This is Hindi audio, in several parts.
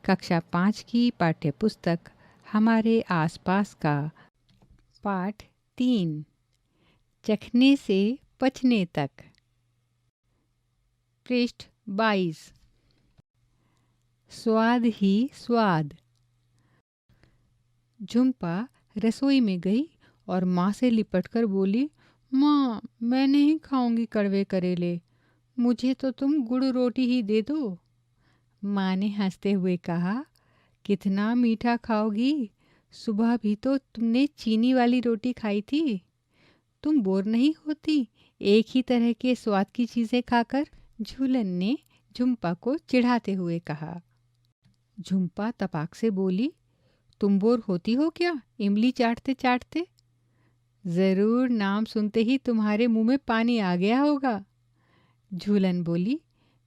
कक्षा 5 की पाठ्यपुस्तक हमारे आसपास का पाठ 3 चखने से पचने तक। पृष्ठ 22। स्वाद ही स्वाद। झुम्पा रसोई में गई और माँ से लिपटकर बोली, माँ मैं नहीं खाऊंगी कड़वे करेले, मुझे तो तुम गुड़ रोटी ही दे दो। माँ ने हंसते हुए कहा, कितना मीठा खाओगी, सुबह भी तो तुमने चीनी वाली रोटी खाई थी। तुम बोर नहीं होती एक ही तरह के स्वाद की चीज़ें खाकर? झूलन ने झुम्पा को चिढ़ाते हुए कहा। झुम्पा तपाक से बोली, तुम बोर होती हो क्या इमली चाटते चाटते? ज़रूर नाम सुनते ही तुम्हारे मुंह में पानी आ गया होगा। झूलन बोली,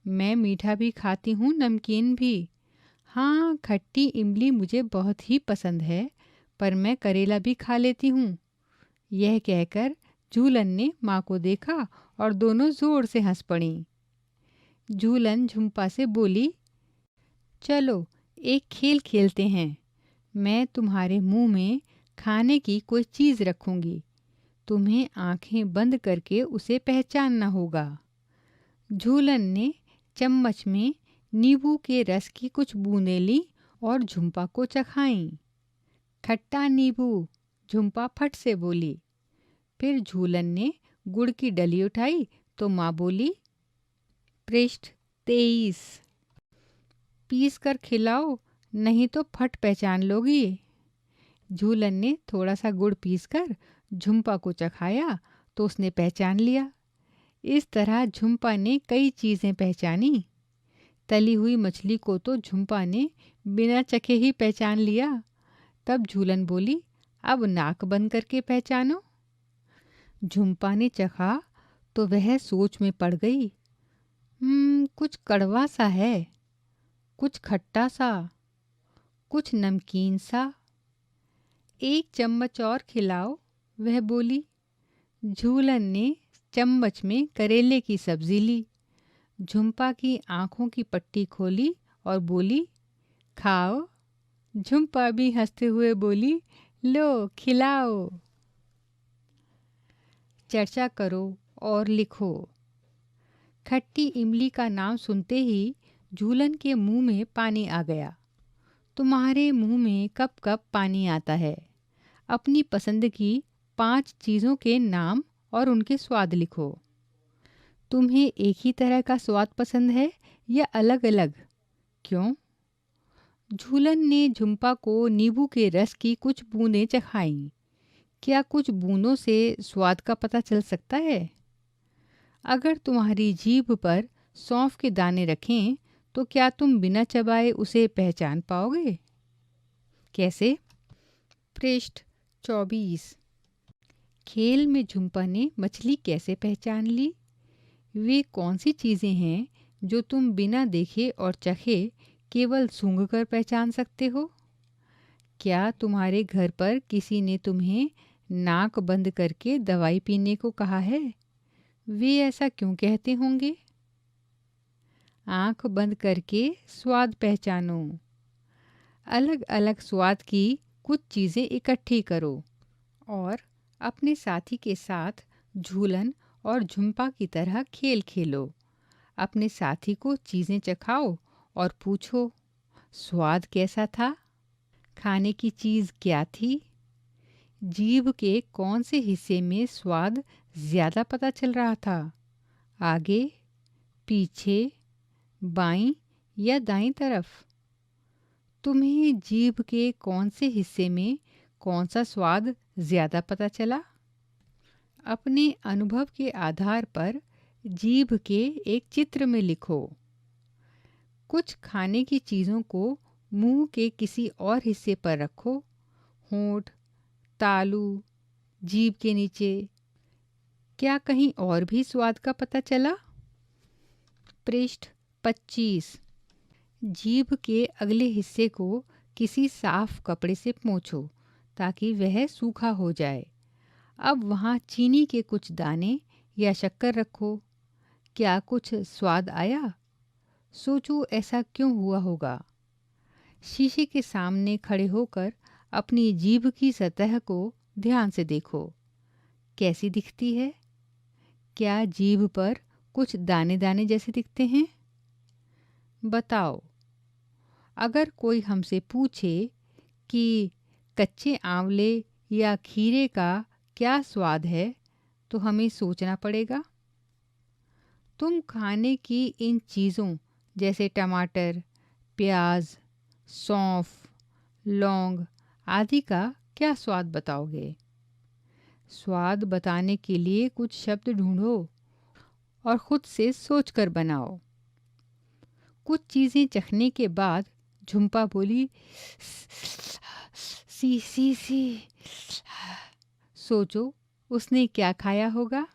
मैं मीठा भी खाती हूँ, नमकीन भी। हाँ, खट्टी इमली मुझे बहुत ही पसंद है, पर मैं करेला भी खा लेती हूँ। यह कहकर झूलन ने माँ को देखा और दोनों जोर से हंस पड़ीं। झूलन झुम्पा से बोली, चलो एक खेल खेलते हैं। मैं तुम्हारे मुंह में खाने की कोई चीज़ रखूंगी, तुम्हें आंखें बंद करके उसे पहचानना होगा। झूलन ने चम्मच में नींबू के रस की कुछ बूंदें ली और झुम्पा को चखाईं। खट्टा नींबू, झुम्पा फट से बोली। फिर झूलन ने गुड़ की डली उठाई तो माँ बोली। पृष्ठ 23। पीस कर खिलाओ, नहीं तो फट पहचान लोगी। झूलन ने थोड़ा सा गुड़ पीसकर झुम्पा को चखाया तो उसने पहचान लिया। इस तरह झुम्पा ने कई चीज़ें पहचानी। तली हुई मछली को तो झुम्पा ने बिना चखे ही पहचान लिया। तब झूलन बोली, अब नाक बंद करके पहचानो। झुम्पा ने चखा तो वह सोच में पड़ गई। कुछ कड़वा सा है, कुछ खट्टा सा, कुछ नमकीन सा। एक चम्मच और खिलाओ, वह बोली। झूलन ने चम्मच में करेले की सब्जी ली। झुम्पा की आंखों की पट्टी खोली और बोली, खाओ। झुम्पा भी हंसते हुए बोली, लो खिलाओ। चर्चा करो और लिखो। खट्टी इमली का नाम सुनते ही झूलन के मुंह में पानी आ गया। तुम्हारे मुंह में कब कब पानी आता है? अपनी पसंद की 5 चीज़ों के नाम और उनके स्वाद लिखो। तुम्हें एक ही तरह का स्वाद पसंद है या अलग अलग? क्यों? झूलन ने झुम्पा को नींबू के रस की कुछ बूंदें चखाईं। क्या कुछ बूंदों से स्वाद का पता चल सकता है? अगर तुम्हारी जीभ पर सौंफ के दाने रखें तो क्या तुम बिना चबाए उसे पहचान पाओगे? कैसे? पृष्ठ 24। खेल में झुम्पा ने मछली कैसे पहचान ली? वे कौन सी चीज़ें हैं जो तुम बिना देखे और चखे केवल सूंघकर पहचान सकते हो? क्या तुम्हारे घर पर किसी ने तुम्हें नाक बंद करके दवाई पीने को कहा है? वे ऐसा क्यों कहते होंगे? आंख बंद करके स्वाद पहचानो। अलग अलग स्वाद की कुछ चीज़ें इकट्ठी करो और अपने साथी के साथ झूलन और झुम्पा की तरह खेल खेलो। अपने साथी को चीज़ें चखाओ और पूछो, स्वाद कैसा था? खाने की चीज़ क्या थी? जीभ के कौन से हिस्से में स्वाद ज़्यादा पता चल रहा था? आगे, पीछे, बाईं या दाईं तरफ? तुम्हें जीभ के कौन से हिस्से में कौन सा स्वाद ज़्यादा पता चला? अपने अनुभव के आधार पर जीभ के एक चित्र में लिखो। कुछ खाने की चीज़ों को मुंह के किसी और हिस्से पर रखो, होंठ, तालू, जीभ के नीचे। क्या कहीं और भी स्वाद का पता चला? पृष्ठ 25। जीभ के अगले हिस्से को किसी साफ कपड़े से पोंछो ताकि वह सूखा हो जाए। अब वहाँ चीनी के कुछ दाने या शक्कर रखो। क्या कुछ स्वाद आया? सोचो ऐसा क्यों हुआ होगा? शीशे के सामने खड़े होकर अपनी जीभ की सतह को ध्यान से देखो। कैसी दिखती है? क्या जीभ पर कुछ दाने दाने जैसे दिखते हैं? बताओ। अगर कोई हमसे पूछे कि कच्चे आंवले या खीरे का क्या स्वाद है, तो हमें सोचना पड़ेगा। तुम खाने की इन चीज़ों जैसे टमाटर, प्याज, सौंफ, लौंग आदि का क्या स्वाद बताओगे? स्वाद बताने के लिए कुछ शब्द ढूंढो और खुद से सोचकर बनाओ। कुछ चीज़ें चखने के बाद झुम्पा बोली, सी सी सी। सोचो उसने क्या खाया होगा।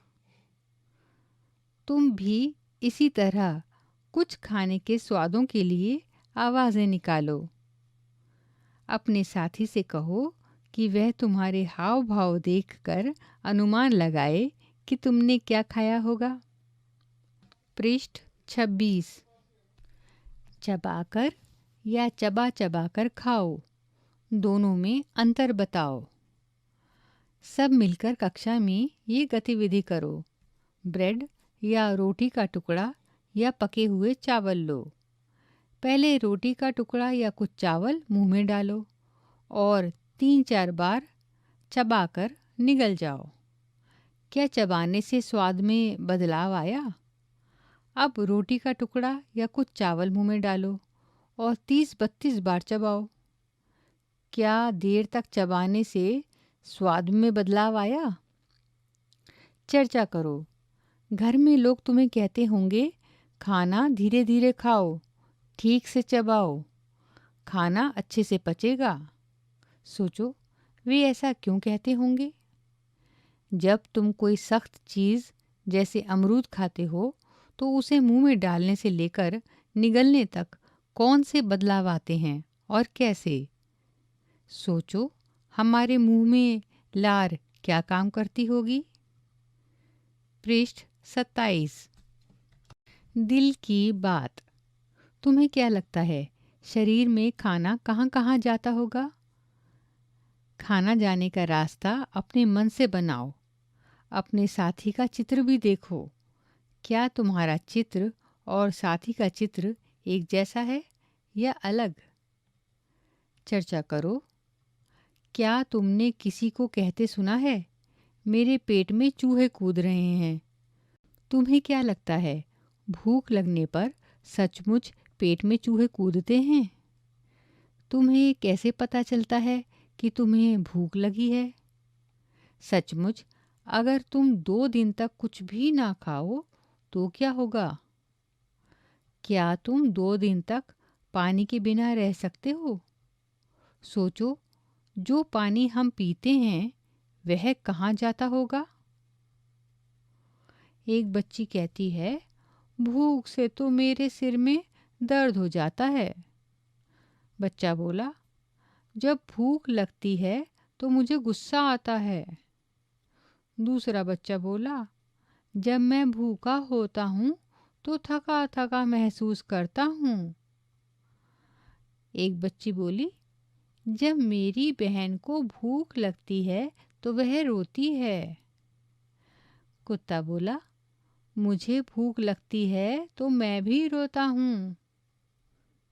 तुम भी इसी तरह कुछ खाने के स्वादों के लिए आवाज़ें निकालो। अपने साथी से कहो कि वह तुम्हारे हाव भाव देखकर अनुमान लगाए कि तुमने क्या खाया होगा। पृष्ठ 26। चबाकर या चबा चबा कर खाओ, दोनों में अंतर बताओ। सब मिलकर कक्षा में ये गतिविधि करो। ब्रेड या रोटी का टुकड़ा या पके हुए चावल लो। पहले रोटी का टुकड़ा या कुछ चावल मुंह में डालो और 3-4 बार चबाकर निगल जाओ। क्या चबाने से स्वाद में बदलाव आया? अब रोटी का टुकड़ा या कुछ चावल मुंह में डालो और 30-32 बार चबाओ। क्या देर तक चबाने से स्वाद में बदलाव आया? चर्चा करो। घर में लोग तुम्हें कहते होंगे, खाना धीरे धीरे खाओ, ठीक से चबाओ, खाना अच्छे से पचेगा। सोचो वे ऐसा क्यों कहते होंगे? जब तुम कोई सख्त चीज़ जैसे अमरूद खाते हो तो उसे मुंह में डालने से लेकर निगलने तक कौन से बदलाव आते हैं और कैसे? सोचो हमारे मुंह में लार क्या काम करती होगी। पृष्ठ 27। दिल की बात। तुम्हें क्या लगता है शरीर में खाना कहाँ कहाँ जाता होगा? खाना जाने का रास्ता अपने मन से बनाओ। अपने साथी का चित्र भी देखो। क्या तुम्हारा चित्र और साथी का चित्र एक जैसा है या अलग? चर्चा करो। क्या तुमने किसी को कहते सुना है, मेरे पेट में चूहे कूद रहे हैं? तुम्हें क्या लगता है भूख लगने पर सचमुच पेट में चूहे कूदते हैं? तुम्हें कैसे पता चलता है कि तुम्हें भूख लगी है? सचमुच अगर तुम 2 दिन तक कुछ भी ना खाओ तो क्या होगा? क्या तुम 2 दिन तक पानी के बिना रह सकते हो? सोचो जो पानी हम पीते हैं वह कहाँ जाता होगा? एक बच्ची कहती है, भूख से तो मेरे सिर में दर्द हो जाता है। बच्चा बोला, जब भूख लगती है तो मुझे गुस्सा आता है। दूसरा बच्चा बोला, जब मैं भूखा होता हूँ तो थका थका महसूस करता हूँ। एक बच्ची बोली, जब मेरी बहन को भूख लगती है तो वह रोती है। कुत्ता बोला, मुझे भूख लगती है तो मैं भी रोता हूँ।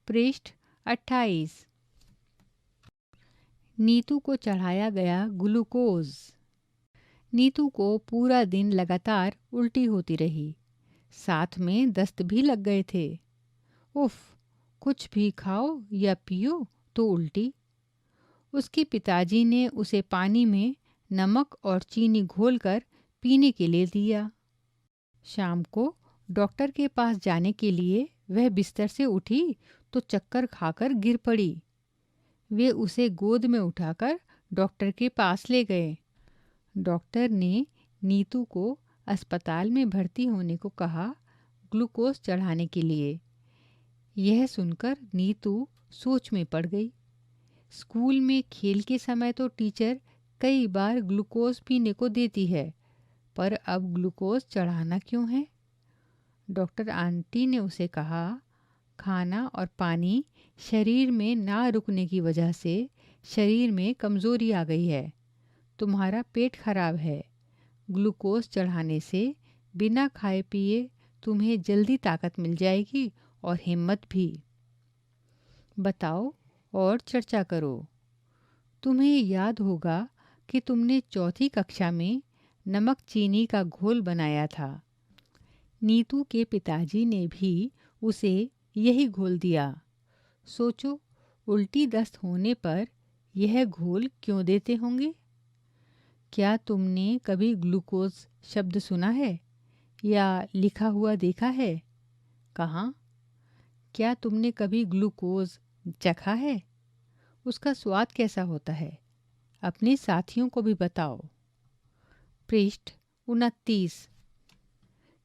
पृष्ठ 28। नीतू को चढ़ाया गया ग्लूकोज। नीतू को पूरा दिन लगातार उल्टी होती रही, साथ में दस्त भी लग गए थे। उफ, कुछ भी खाओ या पियो तो उल्टी। उसके पिताजी ने उसे पानी में नमक और चीनी घोलकर पीने के लिए दिया। शाम को डॉक्टर के पास जाने के लिए वह बिस्तर से उठी तो चक्कर खाकर गिर पड़ी। वे उसे गोद में उठाकर डॉक्टर के पास ले गए। डॉक्टर ने नीतू को अस्पताल में भर्ती होने को कहा, ग्लूकोज चढ़ाने के लिए। यह सुनकर नीतू सोच में पड़ गई। स्कूल में खेल के समय तो टीचर कई बार ग्लूकोज पीने को देती है, पर अब ग्लूकोज चढ़ाना क्यों है? डॉक्टर आंटी ने उसे कहा, खाना और पानी शरीर में ना रुकने की वजह से शरीर में कमज़ोरी आ गई है। तुम्हारा पेट खराब है। ग्लूकोज चढ़ाने से बिना खाए पिए तुम्हें जल्दी ताकत मिल जाएगी और हिम्मत भी। बताओ और चर्चा करो। तुम्हें याद होगा कि तुमने चौथी कक्षा में नमक चीनी का घोल बनाया था। नीतू के पिताजी ने भी उसे यही घोल दिया। सोचो, उल्टी दस्त होने पर यह घोल क्यों देते होंगे? क्या तुमने कभी ग्लूकोज शब्द सुना है या लिखा हुआ देखा है? कहाँ? क्या तुमने कभी ग्लूकोज चखा है? उसका स्वाद कैसा होता है? अपने साथियों को भी बताओ। पृष्ठ 29।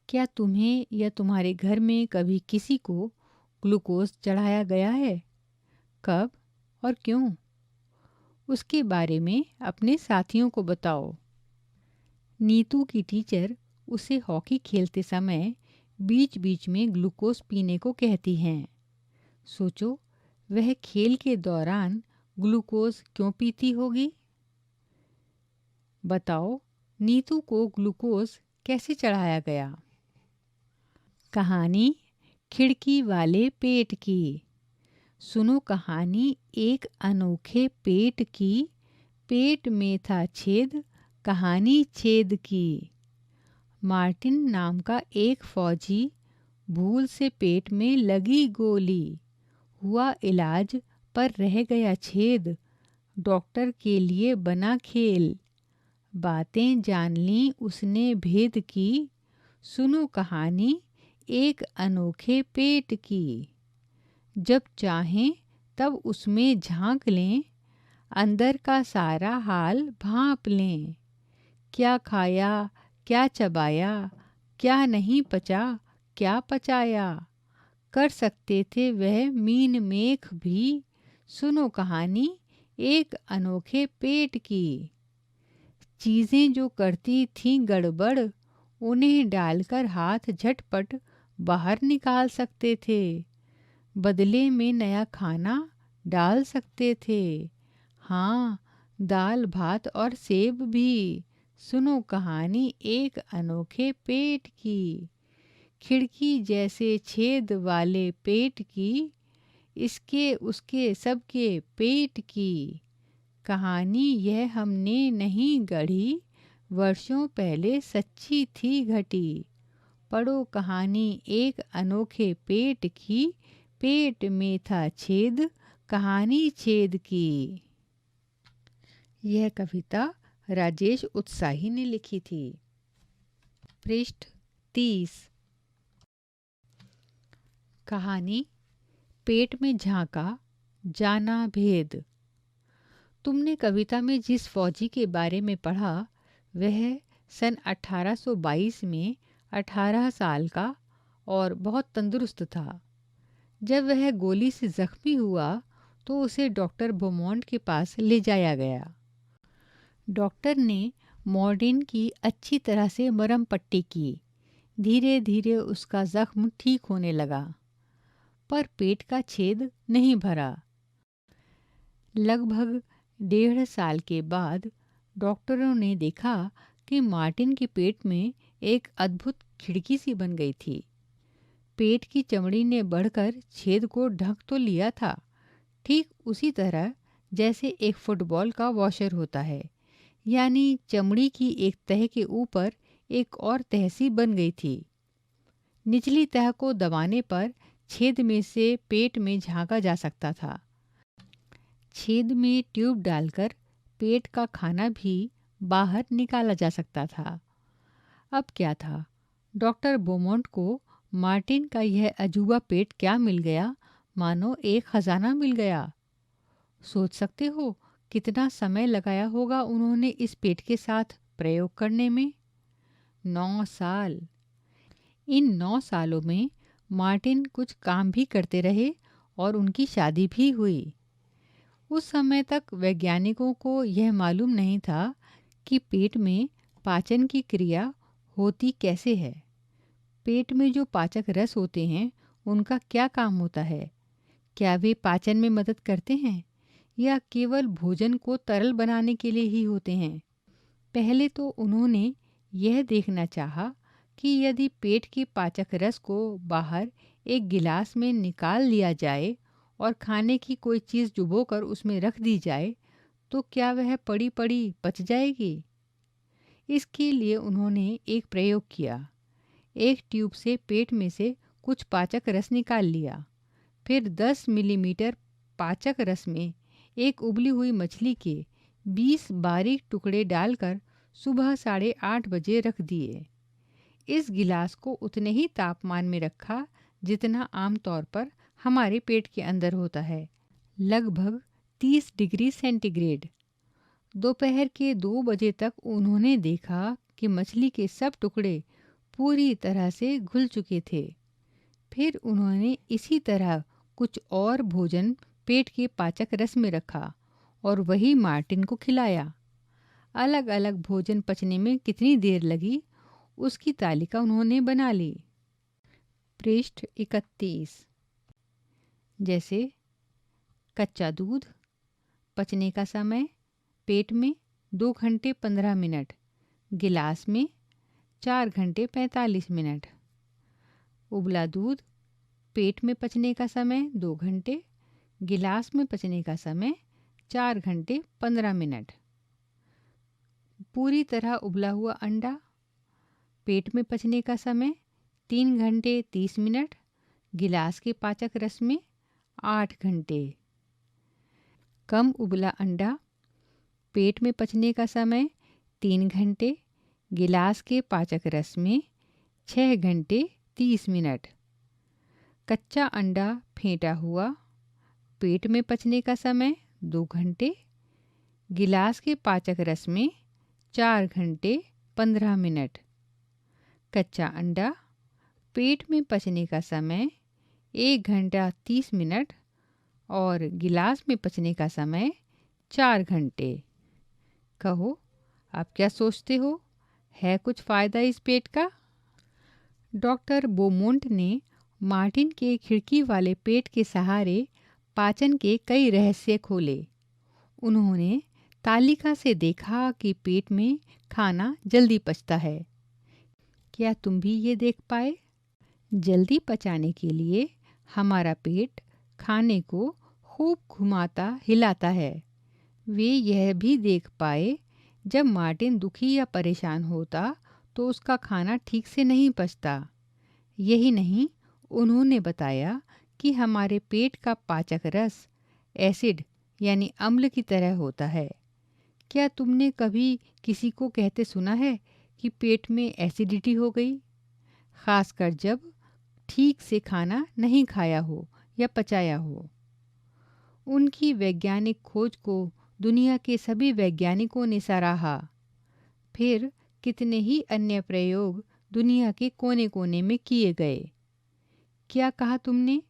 क्या तुम्हें या तुम्हारे घर में कभी किसी को ग्लूकोज चढ़ाया गया है? कब और क्यों? उसके बारे में अपने साथियों को बताओ। नीतू की टीचर उसे हॉकी खेलते समय बीच बीच में ग्लूकोज पीने को कहती हैं। सोचो, वह खेल के दौरान ग्लूकोज क्यों पीती होगी? बताओ, नीतू को ग्लूकोज कैसे चढ़ाया गया? कहानी खिड़की वाले पेट की। सुनो कहानी एक अनोखे पेट की। पेट में था छेद, कहानी छेद की। मार्टिन नाम का एक फौजी, भूल से पेट में लगी गोली। हुआ इलाज पर रह गया छेद, डॉक्टर के लिए बना खेल। बातें जान ली उसने भेद की। सुनो कहानी एक अनोखे पेट की। जब चाहें तब उसमें झांक लें, अंदर का सारा हाल भांप लें। क्या खाया, क्या चबाया, क्या नहीं पचा, क्या पचाया। कर सकते थे वह मीन मेख भी। सुनो कहानी एक अनोखे पेट की। चीज़ें जो करती थीं गड़बड़, उन्हें डालकर हाथ झटपट बाहर निकाल सकते थे। बदले में नया खाना डाल सकते थे। हाँ, दाल भात और सेब भी। सुनो कहानी एक अनोखे पेट की। खिड़की जैसे छेद वाले पेट की, इसके उसके सबके पेट की। कहानी यह हमने नहीं गढ़ी, वर्षों पहले सच्ची थी घटी। पढ़ो कहानी एक अनोखे पेट की। पेट में था छेद, कहानी छेद की। यह कविता राजेश उत्साही ने लिखी थी। पृष्ठ 30। कहानी पेट में झांका, जाना भेद। तुमने कविता में जिस फौजी के बारे में पढ़ा, वह सन 1822 में 18 साल का और बहुत तंदुरुस्त था। जब वह गोली से जख्मी हुआ तो उसे डॉक्टर बोमोंट के पास ले जाया गया। डॉक्टर ने मॉर्टिन की अच्छी तरह से मरहम पट्टी की। धीरे धीरे उसका जख्म ठीक होने लगा, पर पेट का छेद नहीं भरा। लगभग 1.5 साल के बाद डॉक्टरों ने देखा कि मार्टिन के पेट में एक अद्भुत खिड़की सी बन गई थी। पेट की चमड़ी ने बढ़कर छेद को ढक तो लिया था, ठीक उसी तरह जैसे एक फुटबॉल का वॉशर होता है, यानी चमड़ी की एक तह के ऊपर एक और तह सी बन गई थी। निचली तह को दबाने पर छेद में से पेट में झांका जा सकता था। छेद में ट्यूब डालकर पेट का खाना भी बाहर निकाला जा सकता था। अब क्या था, डॉक्टर बोमोंट को मार्टिन का यह अजूबा पेट क्या मिल गया, मानो एक खजाना मिल गया। सोच सकते हो कितना समय लगाया होगा उन्होंने इस पेट के साथ प्रयोग करने में? 9 साल। इन 9 सालों में मार्टिन कुछ काम भी करते रहे और उनकी शादी भी हुई। उस समय तक वैज्ञानिकों को यह मालूम नहीं था कि पेट में पाचन की क्रिया होती कैसे है। पेट में जो पाचक रस होते हैं उनका क्या काम होता है? क्या वे पाचन में मदद करते हैं या केवल भोजन को तरल बनाने के लिए ही होते हैं? पहले तो उन्होंने यह देखना चाहा कि यदि पेट के पाचक रस को बाहर एक गिलास में निकाल लिया जाए और खाने की कोई चीज़ डुबोकर उसमें रख दी जाए तो क्या वह पड़ी पड़ी पच जाएगी? इसके लिए उन्होंने एक प्रयोग किया। एक ट्यूब से पेट में से कुछ पाचक रस निकाल लिया। फिर 10 मिलीमीटर पाचक रस में एक उबली हुई मछली के 20 बारीक टुकड़े डालकर सुबह 8:30 बजे रख दिए। इस गिलास को उतने ही तापमान में रखा जितना आमतौर पर हमारे पेट के अंदर होता है, लगभग 30 डिग्री सेंटीग्रेड। दोपहर के 2 बजे तक उन्होंने देखा कि मछली के सब टुकड़े पूरी तरह से घुल चुके थे। फिर उन्होंने इसी तरह कुछ और भोजन पेट के पाचक रस में रखा और वही मार्टिन को खिलाया। अलग अलग भोजन पचने में कितनी देर लगी उसकी तालिका उन्होंने बना ली। पृष्ठ 31। जैसे कच्चा दूध, पचने का समय पेट में 2 घंटे 15 मिनट, गिलास में 4 घंटे 45 मिनट। उबला दूध, पेट में पचने का समय 2 घंटे, गिलास में पचने का समय 4 घंटे 15 मिनट। पूरी तरह उबला हुआ अंडा, पेट में पचने का समय 3 घंटे 30 मिनट, गिलास के पाचक रस में 8 घंटे। कम उबला अंडा, पेट में पचने का समय 3 घंटे, गिलास के पाचक रस में 6 घंटे 30 मिनट। कच्चा अंडा फेंटा हुआ, पेट में पचने का समय 2 घंटे, गिलास के पाचक रस में 4 घंटे 15 मिनट। कच्चा अंडा, पेट में पचने का समय 1 घंटा 30 मिनट और गिलास में पचने का समय 4 घंटे। कहो, आप क्या सोचते हो? है कुछ फ़ायदा इस पेट का? डॉक्टर बोमोंट ने मार्टिन के खिड़की वाले पेट के सहारे पाचन के कई रहस्य खोले। उन्होंने तालिका से देखा कि पेट में खाना जल्दी पचता है। क्या तुम भी ये देख पाए? जल्दी पचाने के लिए हमारा पेट खाने को खूब घुमाता हिलाता है। वे यह भी देख पाए जब मार्टिन दुखी या परेशान होता तो उसका खाना ठीक से नहीं पचता। यही नहीं, उन्होंने बताया कि हमारे पेट का पाचक रस एसिड यानी अम्ल की तरह होता है। क्या तुमने कभी किसी को कहते सुना है कि पेट में एसिडिटी हो गई? खासकर जब ठीक से खाना नहीं खाया हो या पचाया हो। उनकी वैज्ञानिक खोज को दुनिया के सभी वैज्ञानिकों ने सराहा। फिर कितने ही अन्य प्रयोग दुनिया के कोने कोने में किए गए। क्या कहा तुमने?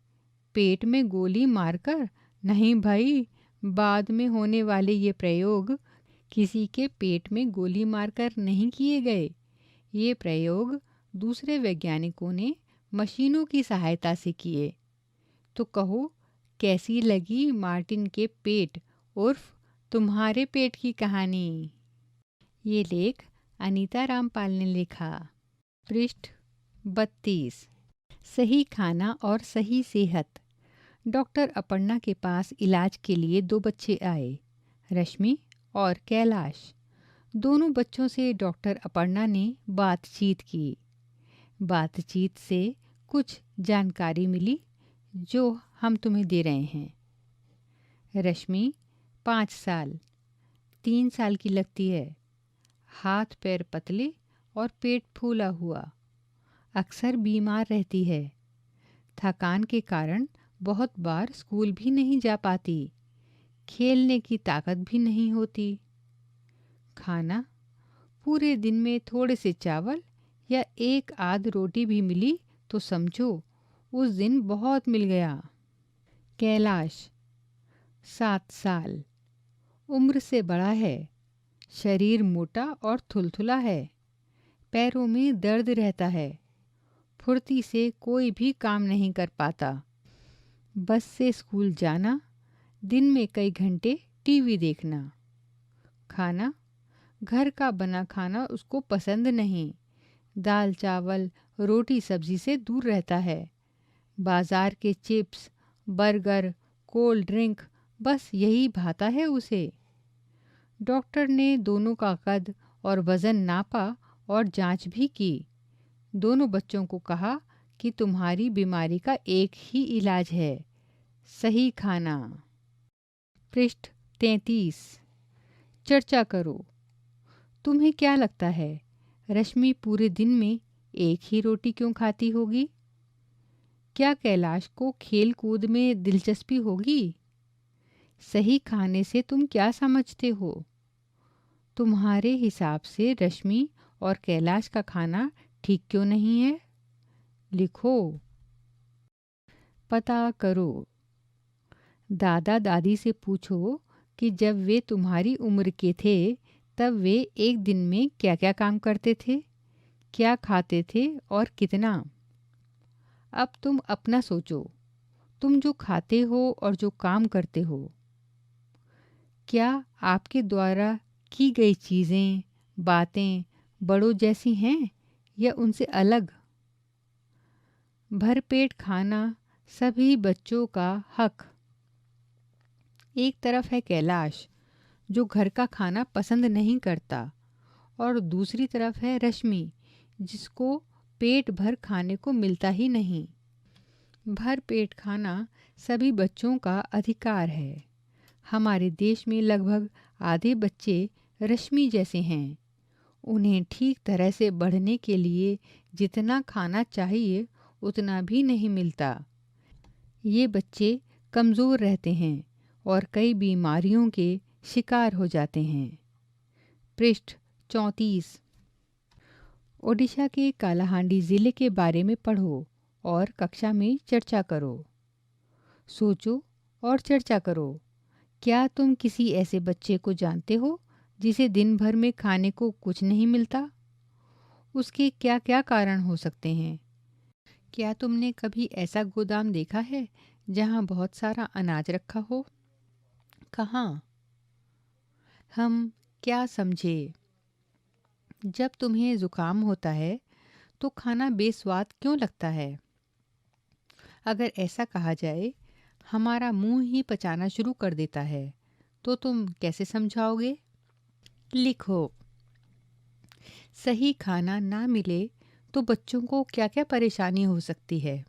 पेट में गोली मारकर? नहीं भाई, बाद में होने वाले ये प्रयोग किसी के पेट में गोली मारकर नहीं किए गए। ये प्रयोग दूसरे वैज्ञानिकों ने मशीनों की सहायता से किए। तो कहो, कैसी लगी मार्टिन के पेट उर्फ तुम्हारे पेट की कहानी? ये लेख अनीता रामपाल ने लिखा। पृष्ठ 32। सही खाना और सही सेहत। डॉक्टर अपर्णा के पास इलाज के लिए 2 बच्चे आए, रश्मि और कैलाश। दोनों बच्चों से डॉक्टर अपर्णा ने बातचीत की। बातचीत से कुछ जानकारी मिली जो हम तुम्हें दे रहे हैं। रश्मि 5 साल, 3 साल की लगती है। हाथ पैर पतले और पेट फूला हुआ। अक्सर बीमार रहती है। थकान के कारण बहुत बार स्कूल भी नहीं जा पाती। खेलने की ताकत भी नहीं होती। खाना, पूरे दिन में थोड़े से चावल या एक आध रोटी भी मिली तो समझो उस दिन बहुत मिल गया। कैलाश 7 साल, उम्र से बड़ा है। शरीर मोटा और थुलथुला है। पैरों में दर्द रहता है। फुर्ती से कोई भी काम नहीं कर पाता। बस से स्कूल जाना, दिन में कई घंटे टीवी देखना। खाना, घर का बना खाना उसको पसंद नहीं। दाल चावल रोटी सब्जी से दूर रहता है। बाजार के चिप्स, बर्गर, कोल्ड ड्रिंक, बस यही भाता है उसे। डॉक्टर ने दोनों का कद और वज़न नापा और जांच भी की। दोनों बच्चों को कहा कि तुम्हारी बीमारी का एक ही इलाज है, सही खाना। पृष्ठ 33। चर्चा करो। तुम्हें क्या लगता है, रश्मि पूरे दिन में एक ही रोटी क्यों खाती होगी? क्या कैलाश को खेल कूद में दिलचस्पी होगी? सही खाने से तुम क्या समझते हो? तुम्हारे हिसाब से रश्मि और कैलाश का खाना ठीक क्यों नहीं है? लिखो। पता करो। दादा दादी से पूछो कि जब वे तुम्हारी उम्र के थे तब वे एक दिन में क्या क्या काम करते थे, क्या खाते थे और कितना। अब तुम अपना सोचो, तुम जो खाते हो और जो काम करते हो, क्या आपके द्वारा की गई चीज़ें, बातें बड़ों जैसी हैं या उनसे अलग? भरपेट खाना सभी बच्चों का हक। एक तरफ है कैलाश जो घर का खाना पसंद नहीं करता और दूसरी तरफ है रश्मि जिसको पेट भर खाने को मिलता ही नहीं। भर पेट खाना सभी बच्चों का अधिकार है। हमारे देश में लगभग आधे बच्चे रश्मि जैसे हैं। उन्हें ठीक तरह से बढ़ने के लिए जितना खाना चाहिए उतना भी नहीं मिलता। ये बच्चे कमज़ोर रहते हैं और कई बीमारियों के शिकार हो जाते हैं। पृष्ठ 34। ओडिशा के कालाहांडी ज़िले के बारे में पढ़ो और कक्षा में चर्चा करो। सोचो और चर्चा करो। क्या तुम किसी ऐसे बच्चे को जानते हो जिसे दिन भर में खाने को कुछ नहीं मिलता? उसके क्या क्या कारण हो सकते हैं? क्या तुमने कभी ऐसा गोदाम देखा है जहाँ बहुत सारा अनाज रखा हो? कहाँ? हम क्या समझे? जब तुम्हें ज़ुकाम होता है तो खाना बेस्वाद क्यों लगता है? अगर ऐसा कहा जाए, हमारा मुंह ही पचाना शुरू कर देता है, तो तुम कैसे समझाओगे? लिखो। सही खाना ना मिले तो बच्चों को क्या क्या परेशानी हो सकती है?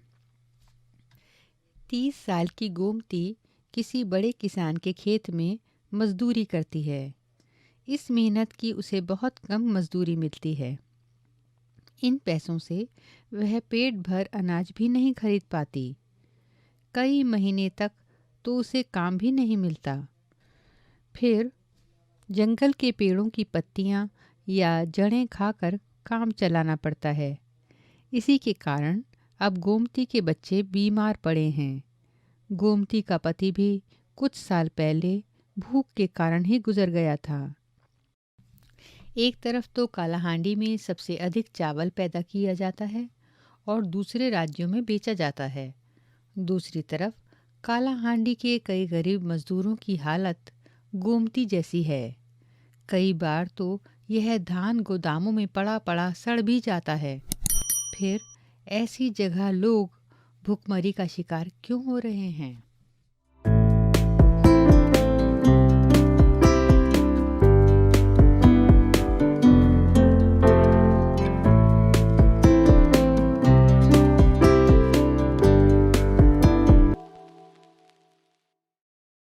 30 साल की गोमती किसी बड़े किसान के खेत में मजदूरी करती है। इस मेहनत की उसे बहुत कम मजदूरी मिलती है। इन पैसों से वह पेट भर अनाज भी नहीं खरीद पाती। कई महीने तक तो उसे काम भी नहीं मिलता। फिर जंगल के पेड़ों की पत्तियां या जड़ें खाकर काम चलाना पड़ता है। इसी के कारण अब गोमती के बच्चे बीमार पड़े हैं। गोमती का पति भी कुछ साल पहले भूख के कारण ही गुजर गया था। एक तरफ तो कालाहांडी में सबसे अधिक चावल पैदा किया जाता है और दूसरे राज्यों में बेचा जाता है। दूसरी तरफ कालाहांडी के कई गरीब मजदूरों की हालत गोमती जैसी है। कई बार तो यह धान गोदामों में पड़ा पड़ा सड़ भी जाता है। फिर ऐसी जगह लोग भुखमरी का शिकार क्यों हो रहे हैं?